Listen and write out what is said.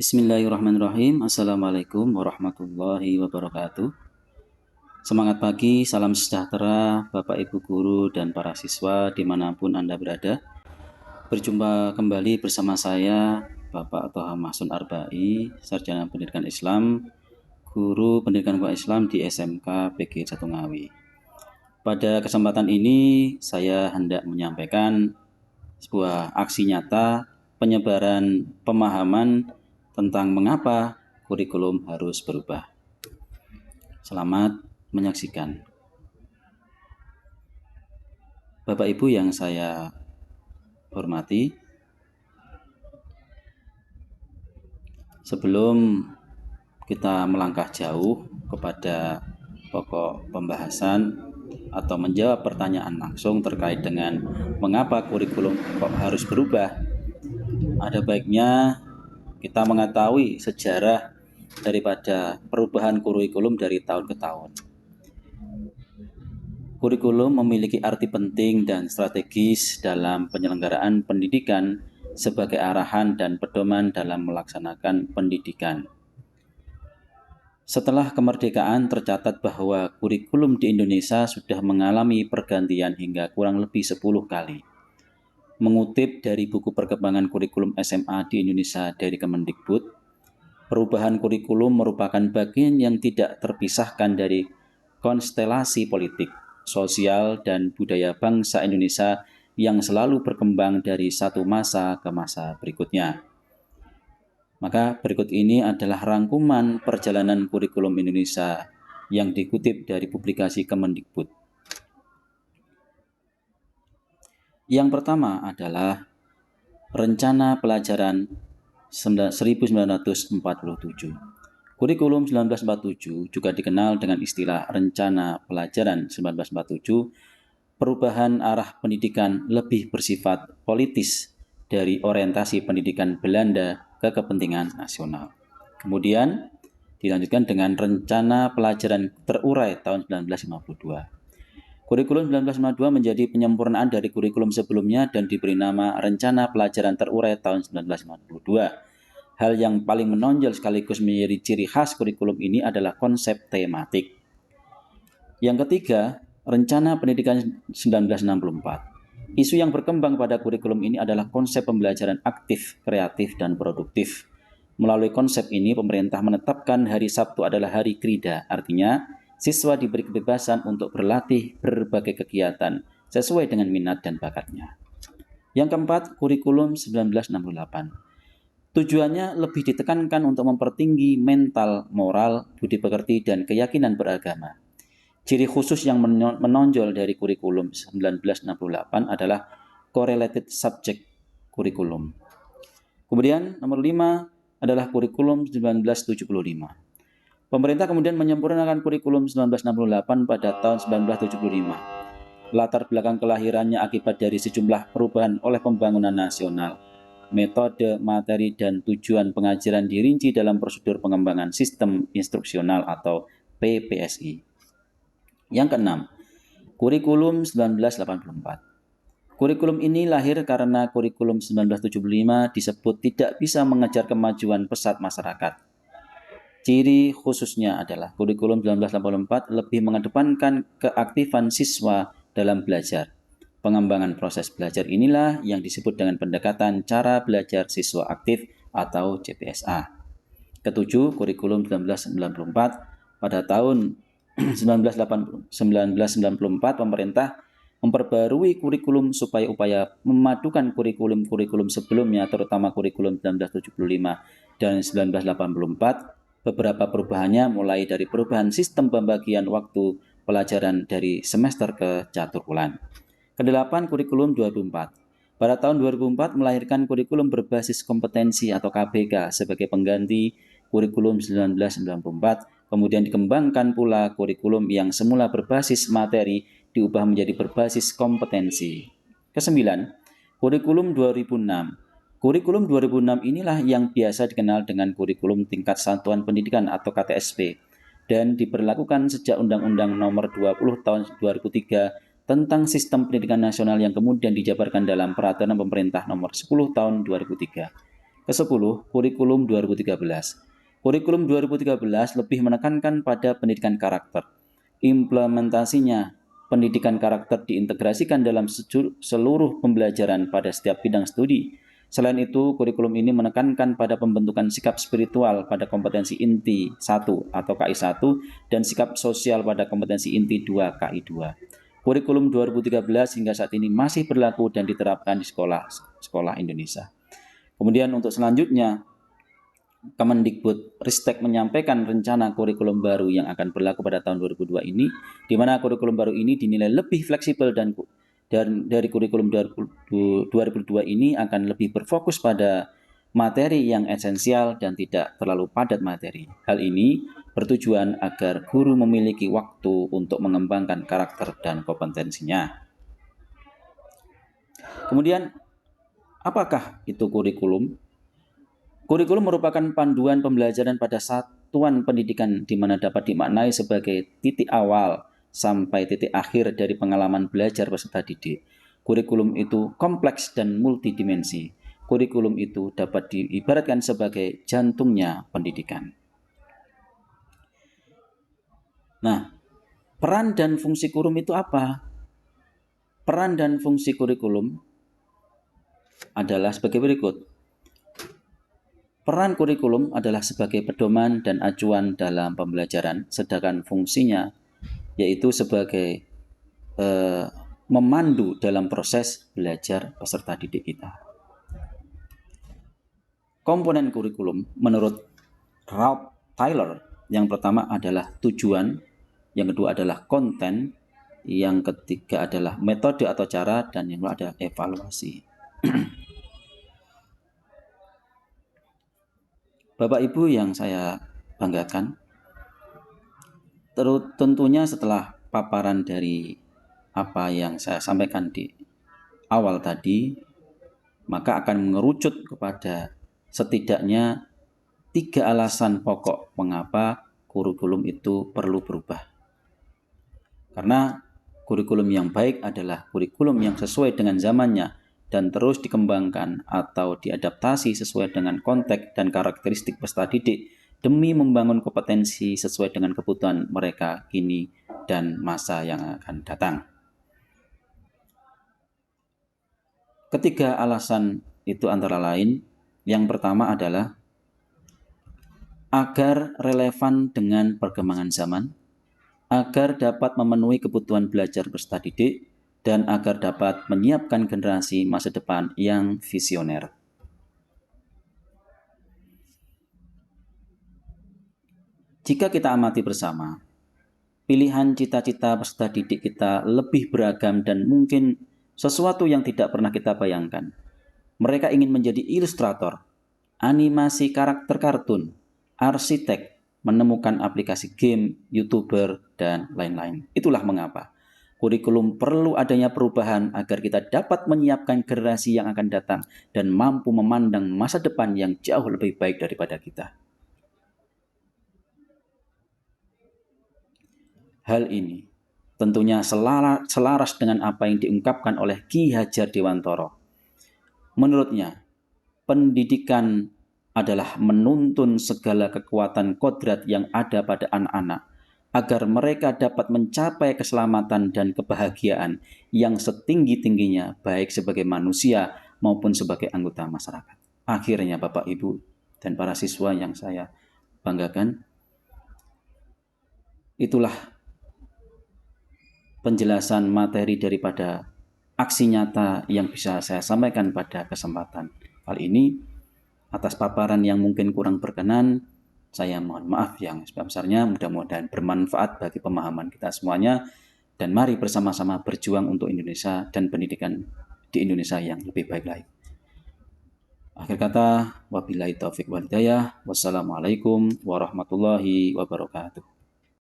Bismillahirrahmanirrahim. Assalamualaikum warahmatullahi wabarakatuh. Semangat pagi, salam sejahtera Bapak Ibu Guru dan para siswa dimanapun Anda berada. Berjumpa kembali bersama saya Bapak Toha Mahsun Arbai, Sarjana Pendidikan Islam, Guru Pendidikan Agama Islam di SMK PG Jatungawi. Pada kesempatan ini saya hendak menyampaikan sebuah aksi nyata penyebaran pemahaman tentang mengapa kurikulum harus berubah. Selamat menyaksikan. Bapak Ibu yang saya hormati, sebelum kita melangkah jauh kepada pokok pembahasan atau menjawab pertanyaan langsung terkait dengan mengapa kurikulum kok harus berubah, ada baiknya kita mengetahui sejarah daripada perubahan kurikulum dari tahun ke tahun. Kurikulum memiliki arti penting dan strategis dalam penyelenggaraan pendidikan sebagai arahan dan pedoman dalam melaksanakan pendidikan. Setelah kemerdekaan tercatat bahwa kurikulum di Indonesia sudah mengalami pergantian hingga kurang lebih 10 kali. Mengutip dari buku perkembangan kurikulum SMA di Indonesia dari Kemendikbud, perubahan kurikulum merupakan bagian yang tidak terpisahkan dari konstelasi politik, sosial, dan budaya bangsa Indonesia yang selalu berkembang dari satu masa ke masa berikutnya. Maka berikut ini adalah rangkuman perjalanan kurikulum Indonesia yang dikutip dari publikasi Kemendikbud. Yang pertama adalah Rencana Pelajaran 1947. Kurikulum 1947 juga dikenal dengan istilah Rencana Pelajaran 1947, perubahan arah pendidikan lebih bersifat politis dari orientasi pendidikan Belanda ke kepentingan nasional. Kemudian dilanjutkan dengan Rencana Pelajaran Terurai tahun 1952. Kurikulum 1952 menjadi penyempurnaan dari kurikulum sebelumnya dan diberi nama Rencana Pelajaran Terurai tahun 1952. Hal yang paling menonjol sekaligus menjadi ciri khas kurikulum ini adalah konsep tematik. Yang ketiga, Rencana Pendidikan 1964. Isu yang berkembang pada kurikulum ini adalah konsep pembelajaran aktif, kreatif, dan produktif. Melalui konsep ini, pemerintah menetapkan hari Sabtu adalah hari krida, artinya siswa diberi kebebasan untuk berlatih berbagai kegiatan sesuai dengan minat dan bakatnya. Yang keempat, kurikulum 1968. Tujuannya lebih ditekankan untuk mempertinggi mental, moral, budi pekerti, dan keyakinan beragama. Ciri khusus yang menonjol dari kurikulum 1968 adalah correlated subject kurikulum. Kemudian nomor 5 adalah kurikulum 1975. Pemerintah kemudian menyempurnakan kurikulum 1968 pada tahun 1975. Latar belakang kelahirannya akibat dari sejumlah perubahan oleh pembangunan nasional. Metode, materi, dan tujuan pengajaran dirinci dalam prosedur pengembangan sistem instruksional atau PPSI. Yang keenam, kurikulum 1984. Kurikulum ini lahir karena kurikulum 1975 disebut tidak bisa mengejar kemajuan pesat masyarakat. Ciri khususnya adalah kurikulum 1984 lebih mengedepankan keaktifan siswa dalam belajar. Pengembangan proses belajar inilah yang disebut dengan pendekatan cara belajar siswa aktif atau CPSA. Ketujuh, kurikulum 1994. Pada tahun 1994 pemerintah memperbarui kurikulum supaya upaya memadukan kurikulum sebelumnya, terutama kurikulum 1975 dan 1984, beberapa perubahannya mulai dari perubahan sistem pembagian waktu pelajaran dari semester ke catur bulan. Kedelapan, kurikulum 2004. Pada tahun 2004 melahirkan kurikulum berbasis kompetensi atau KBK sebagai pengganti kurikulum 1994. Kemudian dikembangkan pula kurikulum yang semula berbasis materi diubah menjadi berbasis kompetensi. Kesembilan, kurikulum 2006. Kurikulum 2006 inilah yang biasa dikenal dengan kurikulum tingkat satuan pendidikan atau KTSP dan diberlakukan sejak Undang-Undang Nomor 20 Tahun 2003 tentang Sistem Pendidikan Nasional yang kemudian dijabarkan dalam Peraturan Pemerintah Nomor 10 Tahun 2003. Ke-10, kurikulum 2013. Kurikulum 2013 lebih menekankan pada pendidikan karakter. Implementasinya, pendidikan karakter diintegrasikan dalam seluruh pembelajaran pada setiap bidang studi. Selain itu, kurikulum ini menekankan pada pembentukan sikap spiritual pada kompetensi inti 1 atau KI 1 dan sikap sosial pada kompetensi inti 2 KI 2. Kurikulum 2013 hingga saat ini masih berlaku dan diterapkan di sekolah Indonesia. Kemudian untuk selanjutnya, Kemendikbud-Ristek menyampaikan rencana kurikulum baru yang akan berlaku pada tahun 2002 ini, di mana kurikulum baru ini dinilai lebih fleksibel dan dari kurikulum 2002 ini akan lebih berfokus pada materi yang esensial dan tidak terlalu padat materi. Hal ini bertujuan agar guru memiliki waktu untuk mengembangkan karakter dan kompetensinya. Kemudian, apakah itu kurikulum? Kurikulum merupakan panduan pembelajaran pada satuan pendidikan di mana dapat dimaknai sebagai titik awal sampai titik akhir dari pengalaman belajar peserta didik. Kurikulum itu kompleks dan multidimensi. Kurikulum itu dapat diibaratkan sebagai jantungnya pendidikan. Nah, peran dan fungsi kurikulum itu apa? Peran dan fungsi kurikulum adalah sebagai berikut. Peran kurikulum adalah sebagai pedoman dan acuan dalam pembelajaran, sedangkan fungsinya yaitu sebagai memandu dalam proses belajar peserta didik kita. Komponen kurikulum menurut Ralph Tyler, yang pertama adalah tujuan, yang kedua adalah konten, yang ketiga adalah metode atau cara, dan yang kedua adalah evaluasi. Bapak Ibu yang saya banggakan, tentunya setelah paparan dari apa yang saya sampaikan di awal tadi, maka akan mengerucut kepada setidaknya 3 alasan pokok mengapa kurikulum itu perlu berubah. Karena kurikulum yang baik adalah kurikulum yang sesuai dengan zamannya dan terus dikembangkan atau diadaptasi sesuai dengan konteks dan karakteristik peserta didik demi membangun kompetensi sesuai dengan kebutuhan mereka kini dan masa yang akan datang. Ketiga alasan itu antara lain, yang pertama adalah agar relevan dengan perkembangan zaman, agar dapat memenuhi kebutuhan belajar peserta didik, dan agar dapat menyiapkan generasi masa depan yang visioner. Jika kita amati bersama, pilihan cita-cita peserta didik kita lebih beragam dan mungkin sesuatu yang tidak pernah kita bayangkan. Mereka ingin menjadi ilustrator, animasi karakter kartun, arsitek, menemukan aplikasi game, YouTuber, dan lain-lain. Itulah mengapa kurikulum perlu adanya perubahan agar kita dapat menyiapkan generasi yang akan datang dan mampu memandang masa depan yang jauh lebih baik daripada kita. Hal ini tentunya selaras dengan apa yang diungkapkan oleh Ki Hajar Dewantoro. Menurutnya, pendidikan adalah menuntun segala kekuatan kodrat yang ada pada anak-anak agar mereka dapat mencapai keselamatan dan kebahagiaan yang setinggi-tingginya baik sebagai manusia maupun sebagai anggota masyarakat. Akhirnya Bapak, Ibu, dan para siswa yang saya banggakan, itulah penjelasan materi daripada aksi nyata yang bisa saya sampaikan pada kesempatan kali ini. Atas paparan yang mungkin kurang berkenan, saya mohon maaf yang sebesar-besarnya. Mudah-mudahan bermanfaat bagi pemahaman kita semuanya. Dan mari bersama-sama berjuang untuk Indonesia dan pendidikan di Indonesia yang lebih baik lagi. Akhir kata, wabillahi taufiq wal hidayah. Wassalamualaikum warahmatullahi wabarakatuh.